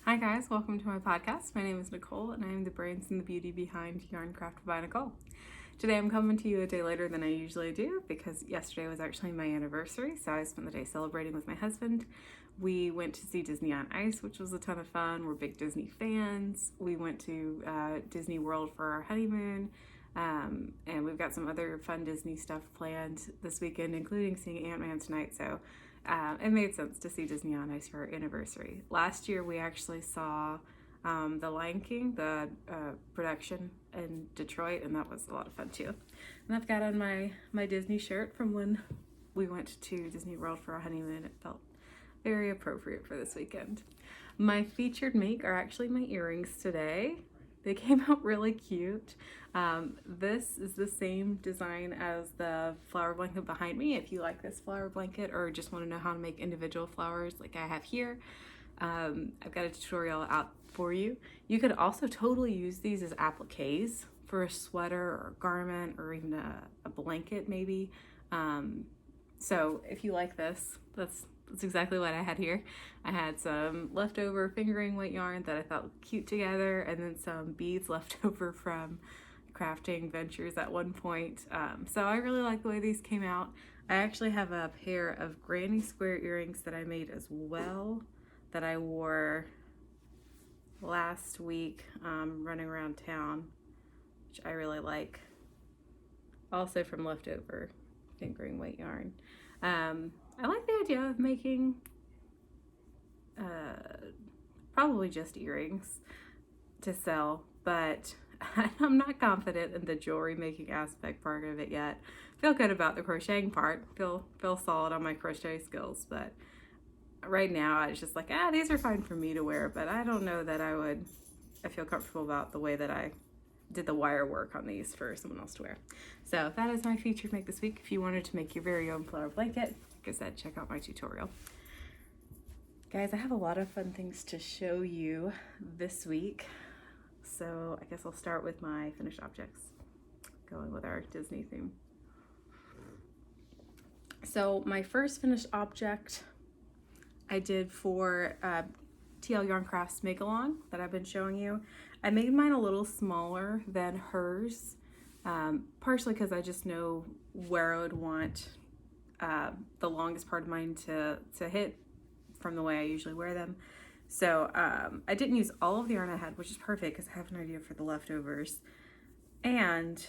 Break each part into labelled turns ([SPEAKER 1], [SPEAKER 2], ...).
[SPEAKER 1] Hi guys, welcome to my podcast. My name is Nicole and I am the brains and the beauty behind Yarn Craft by Nicole. Today I'm coming to you a day later than I usually do because yesterday was actually my anniversary, so I spent the day celebrating with my husband. We went to see Disney on Ice, which was a ton of fun. We're big Disney fans. We went to Disney World for our honeymoon, and we've got some other fun Disney stuff planned this weekend, including seeing Ant-Man tonight, so it made sense to see Disney on Ice for our anniversary. Last year we actually saw The Lion King, the production in Detroit, and that was a lot of fun too. And I've got on my Disney shirt from when we went to Disney World for our honeymoon. It felt very appropriate for this weekend. My featured make are actually my earrings today. They came out really cute. This is the same design as the flower blanket behind me. If you like this flower blanket or just want to know how to make individual flowers like I have here, I've got a tutorial out for you. You could also totally use these as appliques for a sweater or a garment or even a blanket maybe. So if you like this, that's exactly what I had here. I had some leftover fingering weight yarn that I thought looked cute together, and then some beads left over from crafting ventures at one point. So I really like the way these came out. I actually have a pair of granny square earrings that I made as well that I wore last week running around town, which I really like. Also from leftover fingering weight yarn. I like the idea of making probably just earrings to sell, but I'm not confident in the jewelry making aspect part of it yet. Feel good about the crocheting part, feel solid on my crochet skills, but right now I was just like, these are fine for me to wear, but I don't know that I feel comfortable about the way that I did the wire work on these for someone else to wear. So that is my featured make this week. If you wanted to make your very own flower blanket, like I said, check out my tutorial. Guys, I have a lot of fun things to show you this week. So I guess I'll start with my finished objects, going with our Disney theme. So my first finished object I did for TL Yarn Crafts Make Along that I've been showing you. I made mine a little smaller than hers, partially because I just know where I would want the longest part of mine to hit from the way I usually wear them. So I didn't use all of the yarn I had, which is perfect because I have an idea for the leftovers. And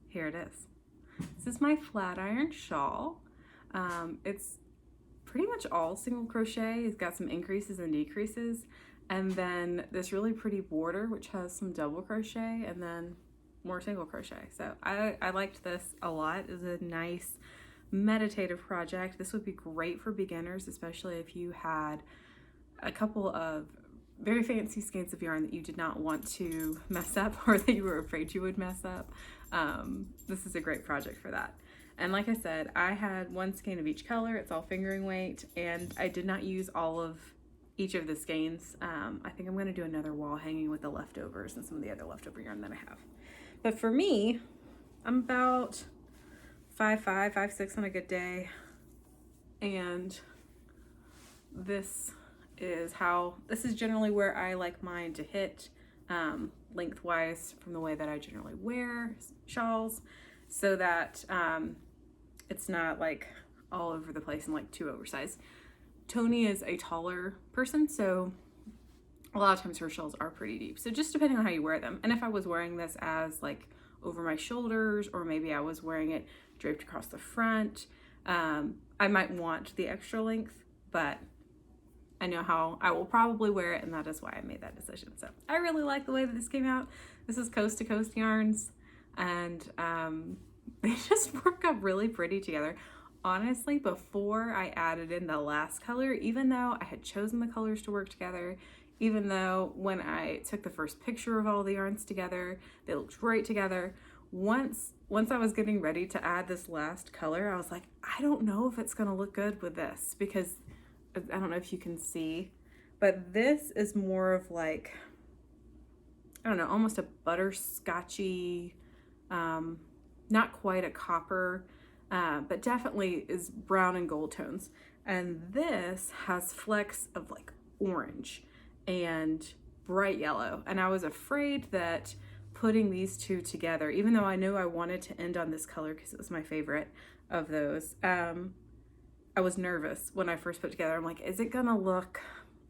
[SPEAKER 1] here it is. This is my Flatiron Shawl. It's pretty much all single crochet. It's got some increases and decreases, and then this really pretty border which has some double crochet and then more single crochet. So I liked this a lot. It's a nice meditative project. This would be great for beginners, especially if you had a couple of very fancy skeins of yarn that you did not want to mess up or that you were afraid you would mess up. This is a great project for that. And like I said, I had one skein of each color. It's all fingering weight, and I did not use all of each of the skeins. I think I'm going to do another wall hanging with the leftovers and some of the other leftover yarn that I have. But for me, I'm about 5'5", 5'6" on a good day, and this is generally where I like mine to hit lengthwise from the way that I generally wear shawls, so that it's not like all over the place and like too oversized. Tony is a taller person, so a lot of times her shawls are pretty deep. So just depending on how you wear them. And if I was wearing this as like over my shoulders, or maybe I was wearing it draped across the front, I might want the extra length, but I know how I will probably wear it, and that is why I made that decision. So I really like the way that this came out. This is Coast to Coast yarns, and they just work up really pretty together. Honestly, before I added in the last color, even though I had chosen the colors to work together, even though when I took the first picture of all the yarns together, they looked great together, once I was getting ready to add this last color, I was like, I don't know if it's gonna look good with this, because I don't know if you can see, but this is more of like, I don't know, almost a butterscotchy, not quite a copper, but definitely is brown and gold tones. And this has flecks of like orange. and bright yellow. And I was afraid that putting these two together, even though I knew I wanted to end on this color because it was my favorite of those, I was nervous when I first put it together. I'm like, is it gonna look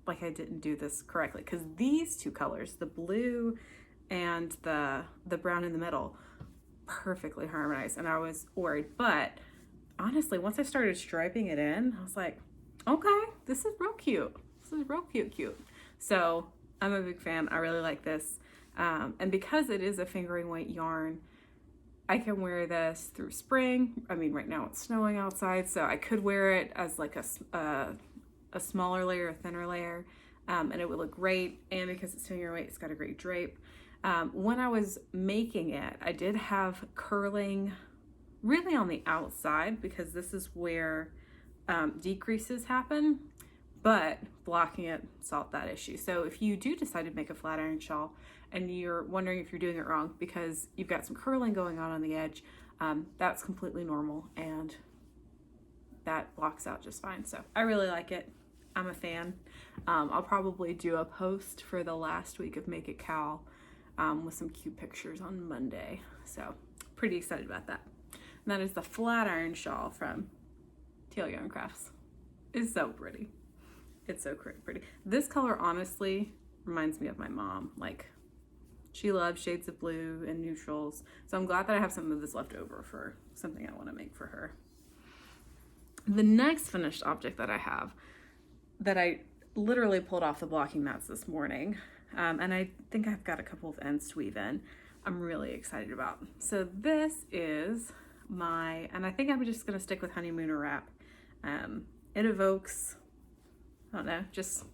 [SPEAKER 1] like I didn't do this correctly? Because these two colors, the blue and the brown in the middle, perfectly harmonized, and I was worried. But honestly, once I started striping it in, I was like, okay, this is real cute. This is real cute. So I'm a big fan. I really like this. And because it is a fingering weight yarn, I can wear this through spring. I mean, right now it's snowing outside, so I could wear it as like a smaller layer, a thinner layer, and it would look great. And because it's fingering weight, it's got a great drape. When I was making it, I did have curling really on the outside because this is where decreases happen, but blocking it solved that issue. So if you do decide to make a flat iron shawl and you're wondering if you're doing it wrong because you've got some curling going on the edge, that's completely normal and that blocks out just fine. So I really like it. I'm a fan. I'll probably do a post for the last week of Make It Cal with some cute pictures on Monday. So pretty excited about that. And that is the Flatiron Shawl from TL Yarn Crafts. It's so pretty. It's so pretty. This color honestly reminds me of my mom. Like, she loves shades of blue and neutrals. So I'm glad that I have some of this left over for something I want to make for her. The next finished object that I have, that I literally pulled off the blocking mats this morning, and I think I've got a couple of ends to weave in, I'm really excited about. So this is my, and I think I'm just going to stick with Honeymooner Wrap. It evokes, I don't know, just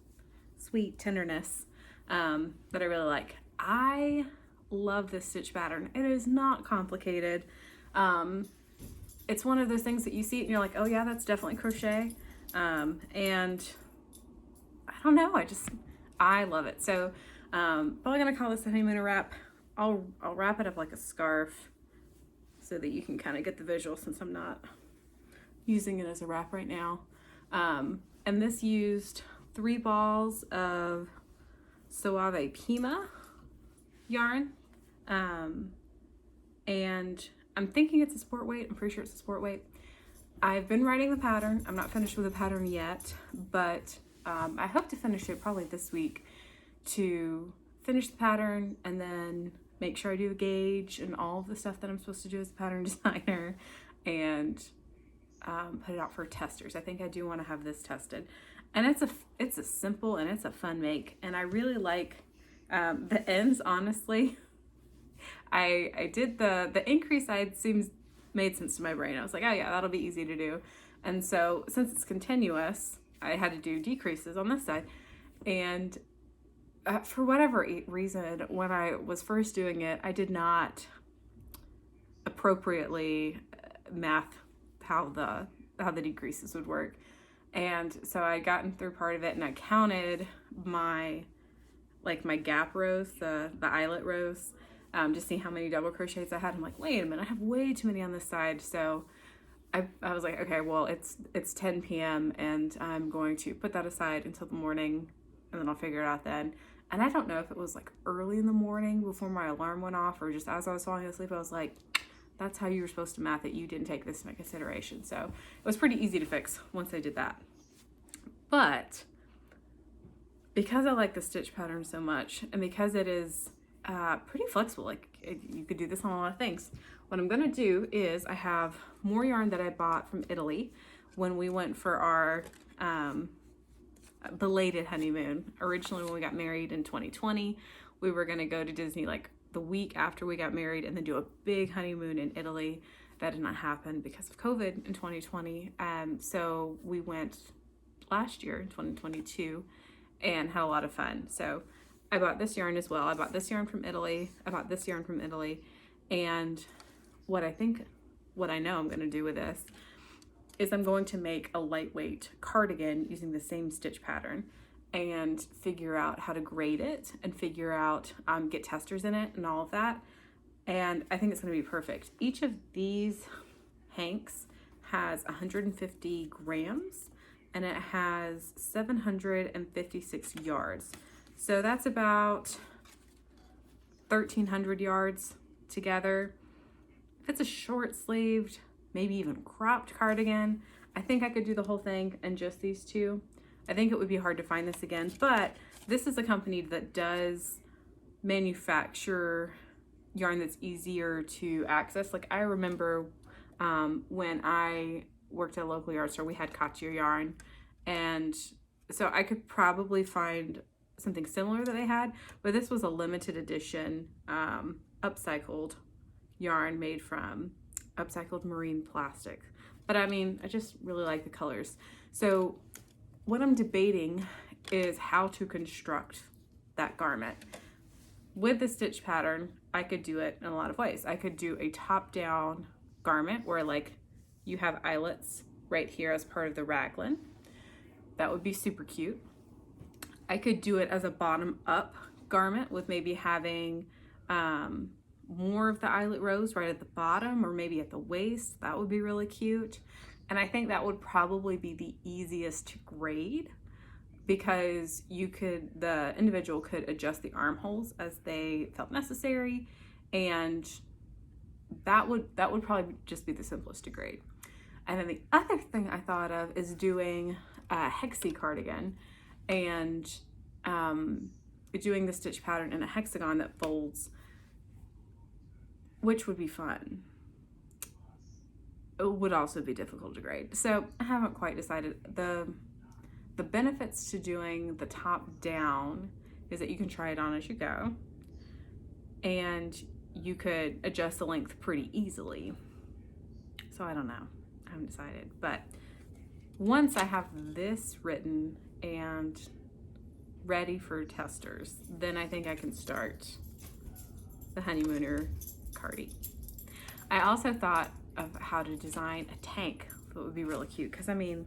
[SPEAKER 1] sweet tenderness that I really like. I love this stitch pattern. It is not complicated. It's one of those things that you see it and you're like, oh yeah, that's definitely crochet. And I don't know, I love it. So probably gonna call this the Honeymooner Wrap. I'll wrap it up like a scarf so that you can kind of get the visual since I'm not using it as a wrap right now. And this used 3 balls of Suave Pima yarn. And I'm thinking it's a sport weight. I'm pretty sure it's a sport weight. I've been writing the pattern. I'm not finished with the pattern yet, but I hope to finish it probably this week to finish the pattern and then make sure I do the gauge and all of the stuff that I'm supposed to do as a pattern designer and put it out for testers. I think I do want to have this tested. And it's a simple and it's a fun make. And I really like the ends, honestly. I did the increase side made sense to my brain. I was like, oh yeah, that'll be easy to do. And so since it's continuous, I had to do decreases on this side. And for whatever reason, when I was first doing it, I did not appropriately math how the decreases would work. And so I had gotten through part of it and I counted my gap rows, the eyelet rows, to see how many double crochets I had. I'm like, wait a minute, I have way too many on this side. So I was like, okay, well, it's 10 p.m. and I'm going to put that aside until the morning and then I'll figure it out then. And I don't know if it was like early in the morning before my alarm went off or just as I was falling asleep, I was like, that's how you were supposed to math it. You didn't take this into consideration. So it was pretty easy to fix once I did that. But because I like the stitch pattern so much and because it is pretty flexible, like you could do this on a lot of things, what I'm gonna do is I have more yarn that I bought from Italy when we went for our belated honeymoon. Originally, when we got married in 2020, we were gonna go to Disney like the week after we got married and then do a big honeymoon in Italy. That did not happen because of COVID in 2020. So we went last year in 2022 and had a lot of fun. So I bought this yarn as well. I bought this yarn from Italy. I bought this yarn from Italy. And what I know I'm gonna do with this is I'm going to make a lightweight cardigan using the same stitch pattern and figure out how to grade it and figure out, get testers in it and all of that. And I think it's gonna be perfect. Each of these hanks has 150 grams and it has 756 yards. So that's about 1,300 yards together. If it's a short sleeved, maybe even cropped cardigan, I think I could do the whole thing in just these two. I think it would be hard to find this again, but this is a company that does manufacture yarn that's easier to access. Like I remember when I worked at a local yard store, we had Katya yarn, and so I could probably find something similar that they had, but this was a limited edition upcycled yarn made from upcycled marine plastic. But I mean, I just really like the colors. So what I'm debating is how to construct that garment. With the stitch pattern, I could do it in a lot of ways. I could do a top-down garment where like you have eyelets right here as part of the raglan. That would be super cute. I could do it as a bottom-up garment with maybe having more of the eyelet rows right at the bottom or maybe at the waist. That would be really cute. And I think that would probably be the easiest to grade, because the individual could adjust the armholes as they felt necessary, and that would probably just be the simplest to grade. And then the other thing I thought of is doing a hexie cardigan and doing the stitch pattern in a hexagon that folds, which would be fun. It would also be difficult to grade. So I haven't quite decided. The benefits to doing the top down is that you can try it on as you go, and you could adjust the length pretty easily. So I don't know, I haven't decided. But once I have this written and ready for testers, then I think I can start the Honeymooner cardi. I also thought of how to design a tank that would be really cute, because I mean,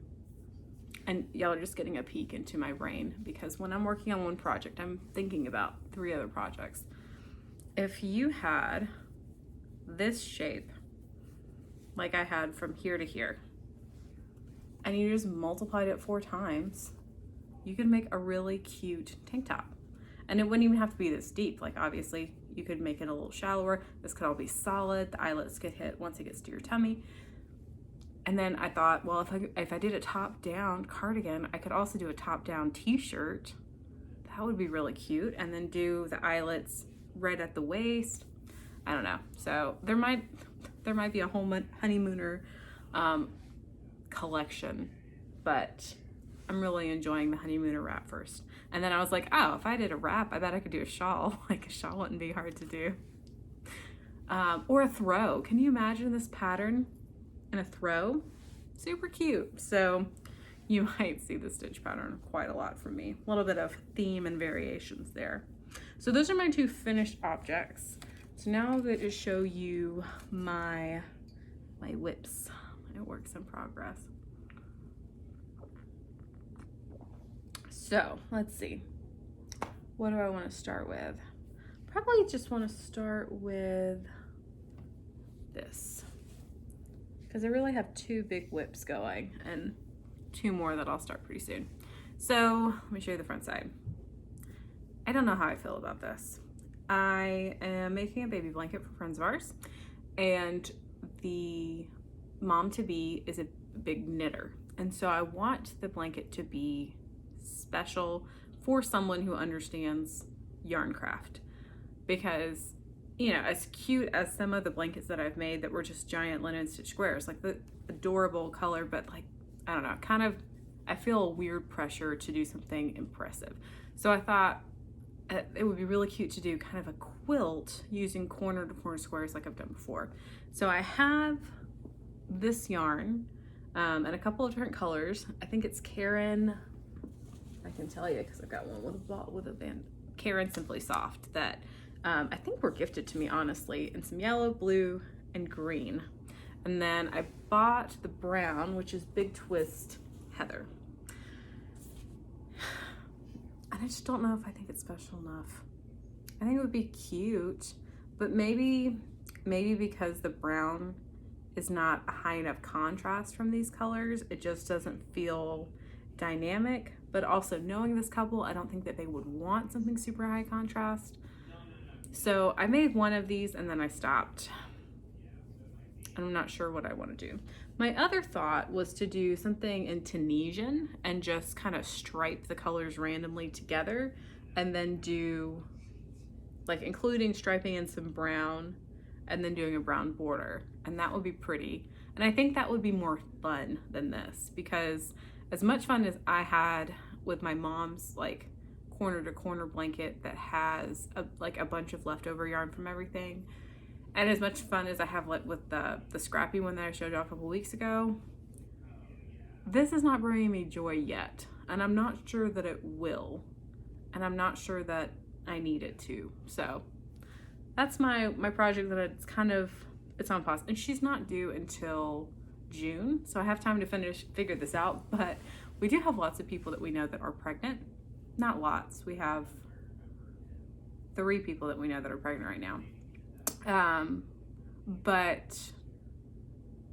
[SPEAKER 1] and y'all are just getting a peek into my brain, because when I'm working on one project, I'm thinking about 3 other projects. If you had this shape, like I had from here to here, and you just multiplied it 4 times, you could make a really cute tank top. And it wouldn't even have to be this deep. Like obviously you could make it a little shallower. This could all be solid. The eyelets could hit once it gets to your tummy. And then I thought, well, if I did a top-down cardigan, I could also do a top-down t-shirt. That would be really cute. And then do the eyelets right at the waist. I don't know. So there might be a whole Honeymooner collection, but I'm really enjoying the Honeymooner wrap first. And then I was like, oh, if I did a wrap, I bet I could do a shawl. Like a shawl wouldn't be hard to do. Or a throw. Can you imagine this pattern in a throw? Super cute. So you might see the stitch pattern quite a lot from me. A little bit of theme and variations there. So those are my 2 finished objects. So now I'm going to show you my whips, my works in progress. So let's see, what do I want to start with? Probably just want to start with this, because I really have 2 big whips going and 2 more that I'll start pretty soon. So let me show you the front side. I don't know how I feel about this. I am making a baby blanket for friends of ours, and the mom-to-be is a big knitter, and so I want the blanket to be special for someone who understands yarn craft, because you know, as cute as some of the blankets that I've made that were just giant linen stitch squares, like the adorable color, but like I don't know, kind of I feel a weird pressure to do something impressive. So I thought it would be really cute to do kind of a quilt using corner to corner squares like I've done before. So I have this yarn and a couple of different colors. I think it's Caron, I can tell you because I've got one with a band, Caron Simply Soft, that I think were gifted to me, honestly, in some yellow, blue, and green. And then I bought the brown, which is Big Twist Heather. And I just don't know if I think it's special enough. I think it would be cute, but maybe because the brown is not a high enough contrast from these colors, it just doesn't feel dynamic. but also knowing this couple, I don't think that they would want something super high contrast. So I made one of these and then I stopped. I'm not sure what I want to do. My other thought was to do something in Tunisian and just kind of stripe the colors randomly together, and then do like including striping in some brown and then doing a brown border, and that would be pretty. And I think that would be more fun than this, because as much fun as I had with my mom's like corner to corner blanket that has like a bunch of leftover yarn from everything, and as much fun as I have like with the scrappy one that I showed y'all a couple weeks ago, this is not bringing me joy yet, and I'm not sure that it will, and I'm not sure that I need it to. So that's my project that it's on pause, and she's not due until June, so I have time to figure this out. But we do have lots of people that we know that are pregnant. Not lots, we have 3 people that we know that are pregnant right now. But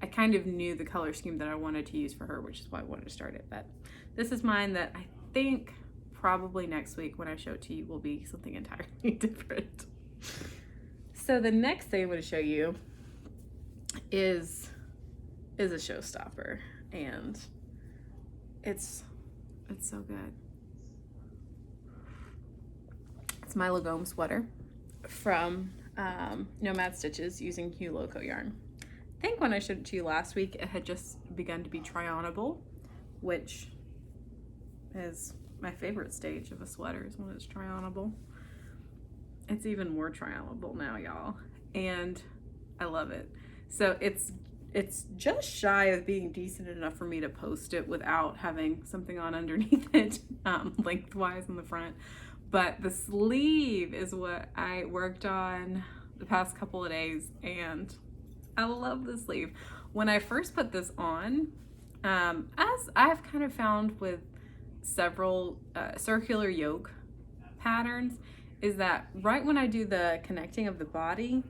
[SPEAKER 1] I kind of knew the color scheme that I wanted to use for her, which is why I wanted to start it. But this is mine that I think probably next week when I show it to you will be something entirely different. So the next thing I'm going to show you is a showstopper, and it's so good. It's my Lagom Sweater from Nomad Stitches using Hue Loco Yarn. I think when I showed it to you last week, it had just begun to be try-onable, which is my favorite stage of a sweater, is when it's try-onable. It's even more try-onable now, y'all, and I love it. So it's just shy of being decent enough for me to post it without having something on underneath it, lengthwise in the front. But the sleeve is what I worked on the past couple of days, and I love the sleeve. When I first put this on, as I've kind of found with several circular yoke patterns, is that right when I do the connecting of the body,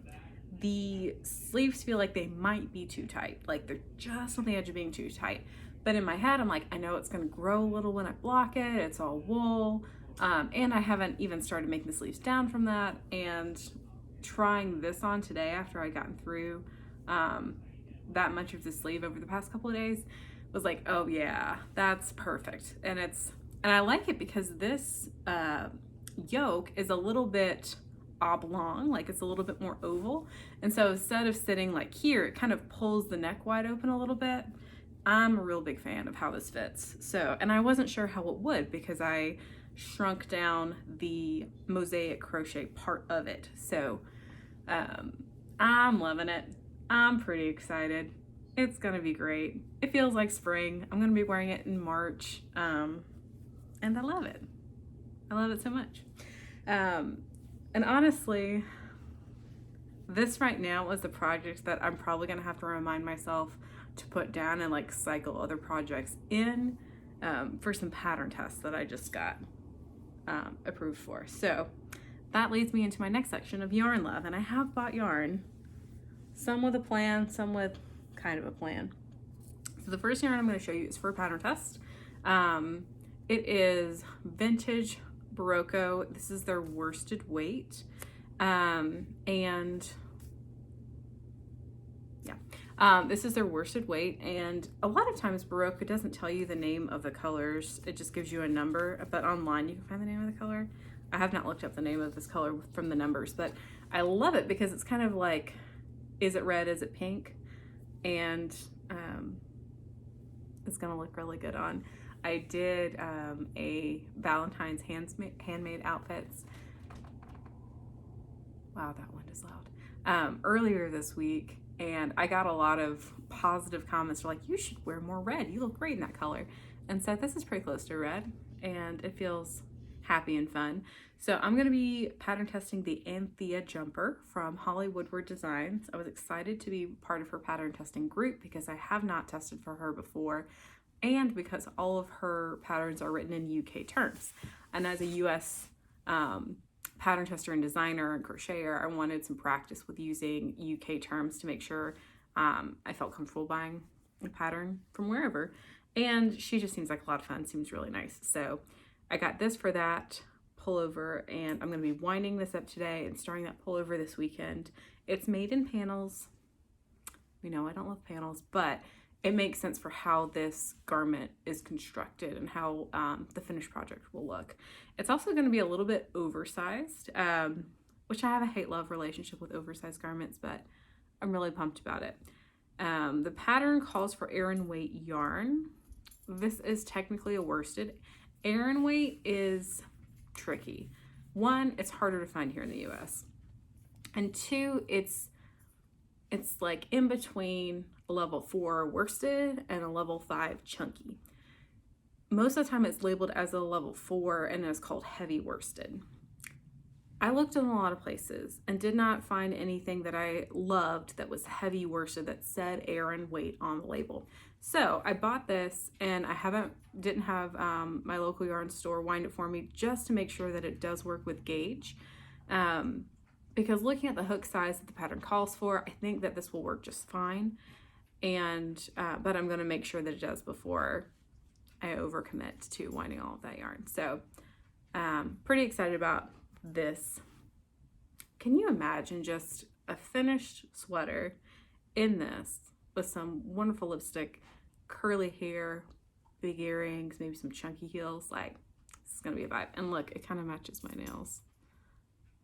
[SPEAKER 1] the sleeves feel like they might be too tight, like they're just on the edge of being too tight. But in my head, I'm like, I know it's gonna grow a little when I block it, it's all wool, and I haven't even started making the sleeves down from that. And trying this on today after I gotten through that much of the sleeve over the past couple of days was like, oh yeah, that's perfect. And I like it because this yoke is a little bit oblong, like it's a little bit more oval, and so instead of sitting like here, it kind of pulls the neck wide open a little bit. I'm a real big fan of how this fits. So, and I wasn't sure how it would because I shrunk down the mosaic crochet part of it. So I'm loving it. I'm pretty excited. It's gonna be great. It feels like spring. I'm gonna be wearing it in March, and I love it. I love it so much. And honestly, this right now is the project that I'm probably gonna have to remind myself to put down and like cycle other projects in for some pattern tests that I just got approved for. So that leads me into my next section of yarn love, and I have bought yarn, some with a plan, some with kind of a plan. So the first yarn I'm going to show you is for a pattern test. It is vintage Berocco. This is their worsted weight, this is their worsted weight, and a lot of times Berocco doesn't tell you the name of the colors, it just gives you a number, but online you can find the name of the color. I have not looked up the name of this color from the numbers, but I love it because it's kind of like, is it red, is it pink? And it's gonna look really good on. I did a Valentine's handmade outfits. Wow, that wind is loud. Earlier this week, and I got a lot of positive comments. They're like, you should wear more red. You look great in that color. And so this is pretty close to red, and it feels happy and fun. So I'm going to be pattern testing the Anthea jumper from Holly Woodward Designs. I was excited to be part of her pattern testing group because I have not tested for her before, and because all of her patterns are written in UK terms. And as a US pattern tester and designer and crocheter, I wanted some practice with using UK terms to make sure I felt comfortable buying a pattern from wherever. And she just seems like a lot of fun, seems really nice. So I got this for that pullover, and I'm gonna be winding this up today and starting that pullover this weekend. It's made in panels. You know, I don't love panels, but it makes sense for how this garment is constructed and how the finished project will look. It's also going to be a little bit oversized, which I have a hate-love relationship with oversized garments, but I'm really pumped about it. The pattern calls for Aran weight yarn. This is technically a worsted. Aran weight is tricky. One, it's harder to find here in the US. And two, it's like in between a level 4 worsted and a level 5 chunky. Most of the time it's labeled as a level 4 and it's called heavy worsted. I looked in a lot of places and did not find anything that I loved that was heavy worsted that said Aran weight on the label. So I bought this, and I didn't have my local yarn store wind it for me just to make sure that it does work with gauge. Because looking at the hook size that the pattern calls for, I think that this will work just fine. And but I'm going to make sure that it does before I overcommit to winding all of that yarn. So pretty excited about this. Can you imagine just a finished sweater in this with some wonderful lipstick, curly hair, big earrings, maybe some chunky heels? Like, this is going to be a vibe. And look, it kind of matches my nails.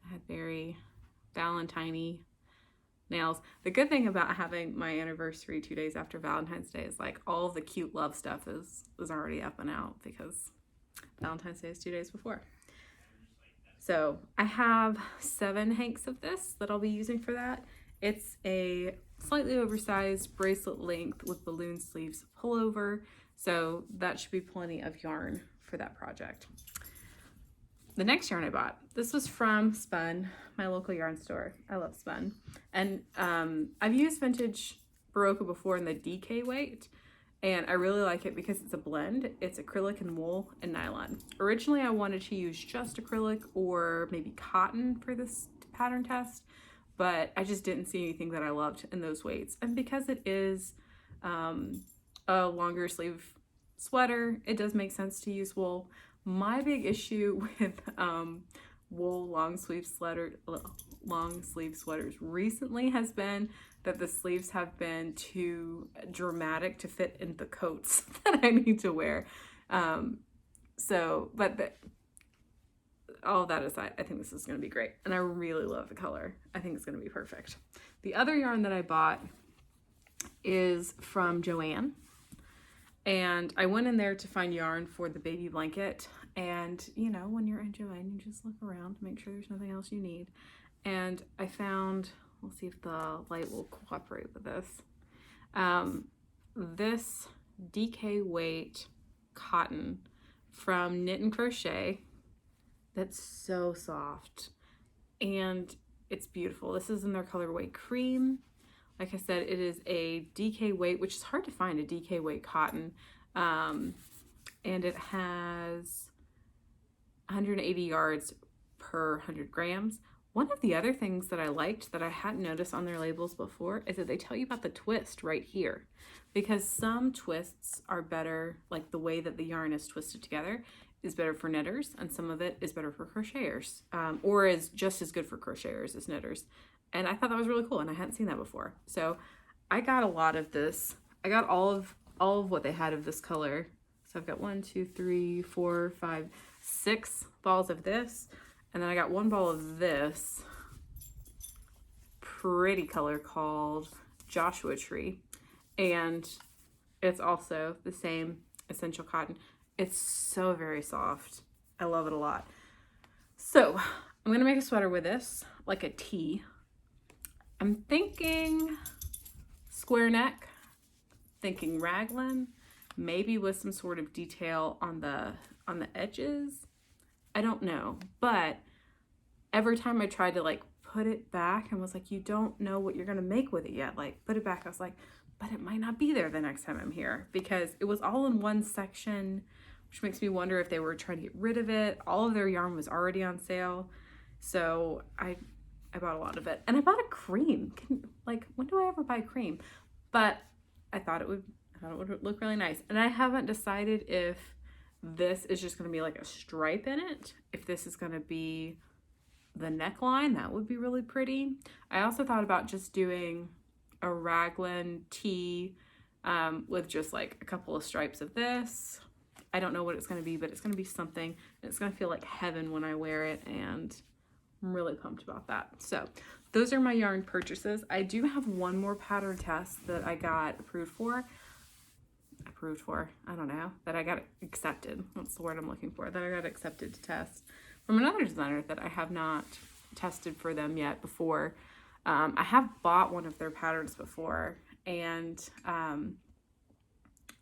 [SPEAKER 1] I had very Valentine-y nails. The good thing about having my anniversary 2 days after Valentine's Day is like all of the cute love stuff is already up and out because Valentine's Day is 2 days before. So I have 7 hanks of this that I'll be using for that. It's a slightly oversized bracelet length with balloon sleeves pullover. So that should be plenty of yarn for that project. The next yarn I bought, this was from Spun, my local yarn store. I love Spun. And I've used vintage Berocco before in the DK weight, and I really like it because it's a blend. It's acrylic and wool and nylon. Originally, I wanted to use just acrylic or maybe cotton for this pattern test, but I just didn't see anything that I loved in those weights. And because it is a longer sleeve sweater, it does make sense to use wool. My big issue with wool long sleeve sweaters recently has been that the sleeves have been too dramatic to fit in the coats that I need to wear. All that aside, I think this is going to be great. And I really love the color. I think it's going to be perfect. The other yarn that I bought is from Joann. And I went in there to find yarn for the baby blanket. And, you know, when you're in Joann, you just look around to make sure there's nothing else you need. And I found, we'll see if the light will cooperate with this. This DK weight cotton from Knit and Crochet that's so soft. And it's beautiful. This is in their colorway cream. Like I said, it is a DK weight, which is hard to find a DK weight cotton. And it has 180 yards per 100 grams. One of the other things that I liked that I hadn't noticed on their labels before is that they tell you about the twist right here. Because some twists are better, like the way that the yarn is twisted together is better for knitters, and some of it is better for crocheters, or is just as good for crocheters as knitters. And I thought that was really cool, and I hadn't seen that before. So I got a lot of this. I got all of what they had of this color. So I've got 1, 2, 3, 4, 5, 6 balls of this. And then I got 1 ball of this pretty color called Joshua Tree. And it's also the same essential cotton. It's so very soft. I love it a lot. So I'm gonna make a sweater with this, like a tee. I'm thinking square neck, thinking raglan, maybe with some sort of detail on the edges. I don't know, but every time I tried to like put it back and was like, you don't know what you're gonna make with it yet. Like put it back. I was like, but it might not be there the next time I'm here, because it was all in one section, which makes me wonder if they were trying to get rid of it. All of their yarn was already on sale. So I bought a lot of it, and I bought a cream. Like, when do I ever buy cream? But I thought it would I thought it would look really nice. And I haven't decided if this is just going to be like a stripe in it. If this is going to be the neckline, that would be really pretty. I also thought about just doing a raglan tee with just like a couple of stripes of this. I don't know what it's going to be, but it's going to be something. It's going to feel like heaven when I wear it, and I'm really pumped about that. So those are my yarn purchases. I do have one more pattern test that I got approved for. I don't know, that I got accepted. That's the word I'm looking for. That I got accepted to test from another designer that I have not tested for them yet before. I have bought one of their patterns before, and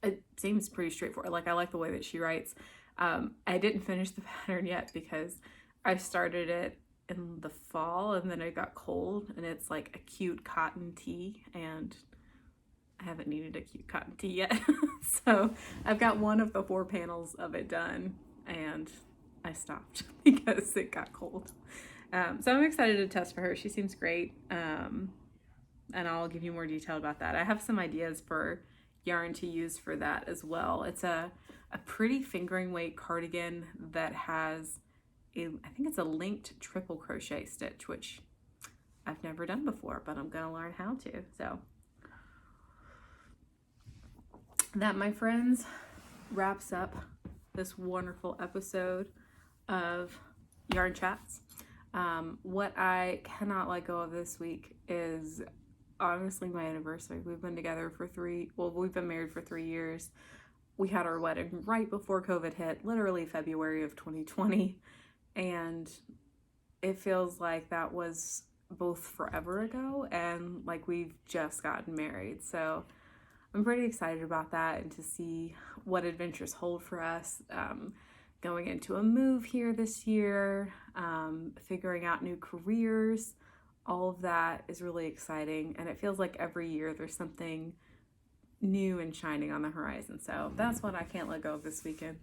[SPEAKER 1] it seems pretty straightforward. Like, I like the way that she writes. I didn't finish the pattern yet because I started it in the fall and then it got cold, and it's like a cute cotton tee, and I haven't needed a cute cotton tee yet. So I've got one of the 4 panels of it done, and I stopped because it got cold. So I'm excited to test for her. She seems great. And I'll give you more detail about that. I have some ideas for yarn to use for that as well. It's a pretty fingering weight cardigan that has I think it's a linked triple crochet stitch, which I've never done before, but I'm gonna learn how to. So that, my friends, wraps up this wonderful episode of Yarn Chats. What I cannot let go of this week is honestly my anniversary. We've been together for we've been married for 3 years. We had our wedding right before COVID hit, literally February of 2020. And it feels like that was both forever ago and like we've just gotten married. So I'm pretty excited about that, and to see what adventures hold for us. Going into a move here this year, figuring out new careers, all of that is really exciting. And it feels like every year there's something new and shining on the horizon. So that's what I can't let go of this weekend.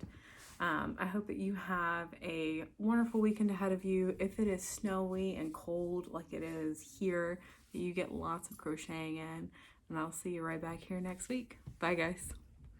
[SPEAKER 1] I hope that you have a wonderful weekend ahead of you. If it is snowy and cold like it is here, that you get lots of crocheting in, and I'll see you right back here next week. Bye, guys.